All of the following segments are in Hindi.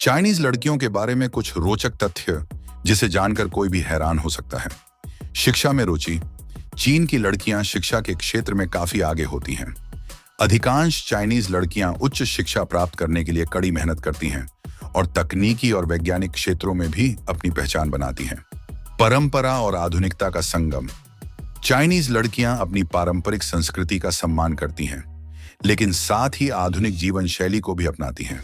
चाइनीज लड़कियों के बारे में कुछ रोचक तथ्य जिसे जानकर कोई भी हैरान हो सकता है। शिक्षा में रुचि। चीन की लड़कियां शिक्षा के क्षेत्र में काफी आगे होती हैं। अधिकांश चाइनीज लड़कियां उच्च शिक्षा प्राप्त करने के लिए कड़ी मेहनत करती हैं और तकनीकी और वैज्ञानिक क्षेत्रों में भी अपनी पहचान बनाती हैं। परंपरा और आधुनिकता का संगम। चाइनीज लड़कियां अपनी पारंपरिक संस्कृति का सम्मान करती हैं, लेकिन साथ ही आधुनिक जीवन शैली को भी अपनाती हैं।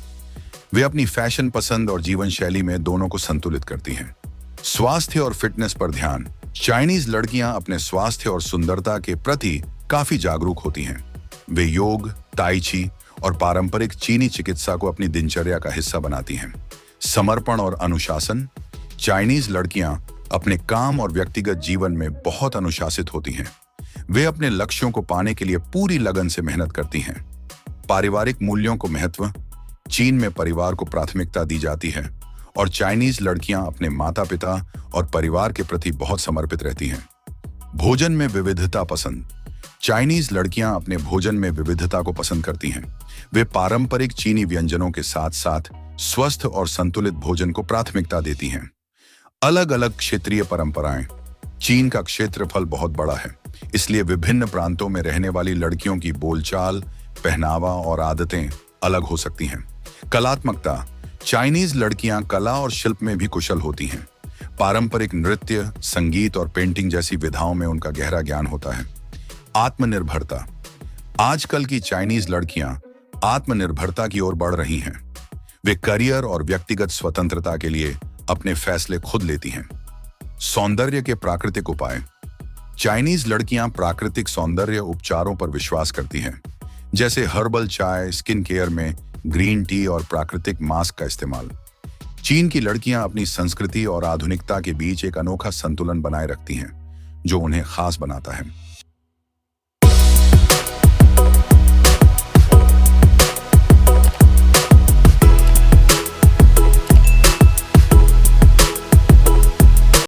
वे अपनी फैशन पसंद और जीवन शैली में दोनों को संतुलित करती हैं। स्वास्थ्य और फिटनेस पर ध्यान। चाइनीज लड़कियां अपने स्वास्थ्य और सुंदरता के प्रति काफी जागरूक होती हैं। वे योग, ताई ची और पारंपरिक चीनी चिकित्सा को अपनी दिनचर्या का हिस्सा बनाती हैं। समर्पण और अनुशासन। चाइनीज लड़कियां अपने काम और व्यक्तिगत जीवन में बहुत अनुशासित होती हैं। वे अपने लक्ष्यों को पाने के लिए पूरी लगन से मेहनत करती हैं। पारिवारिक मूल्यों को महत्व। चीन में परिवार को प्राथमिकता दी जाती है और चाइनीज लड़कियां अपने माता पिता और परिवार के प्रति बहुत समर्पित रहती हैं। भोजन में विविधता पसंद। चाइनीज लड़कियां अपने भोजन में विविधता को पसंद करती हैं। वे पारंपरिक चीनी व्यंजनों के साथ साथ स्वस्थ और संतुलित भोजन को प्राथमिकता देती हैं। अलग अलग क्षेत्रीय परंपराएं। चीन का क्षेत्रफल बहुत बड़ा है, इसलिए विभिन्न प्रांतों में रहने वाली लड़कियों की बोलचाल, पहनावा और आदतें अलग हो सकती हैं। कलात्मकता। चाइनीज लड़कियां कला और शिल्प में भी कुशल होती हैं। पारंपरिक नृत्य, संगीत और पेंटिंग जैसी विधाओं में उनका गहरा ज्ञान होता है। आत्मनिर्भरता। आजकल की चाइनीज लड़कियां आत्मनिर्भरता की ओर बढ़ रही हैं। वे करियर और व्यक्तिगत स्वतंत्रता के लिए अपने फैसले खुद लेती हैं। सौंदर्य के प्राकृतिक उपाय। चाइनीज लड़कियां प्राकृतिक सौंदर्य उपचारों पर विश्वास करती हैं, जैसे हर्बल चाय, स्किन केयर में ग्रीन टी और प्राकृतिक मास्क का इस्तेमाल। चीन की लड़कियां अपनी संस्कृति और आधुनिकता के बीच एक अनोखा संतुलन बनाए रखती हैं, जो उन्हें खास बनाता है।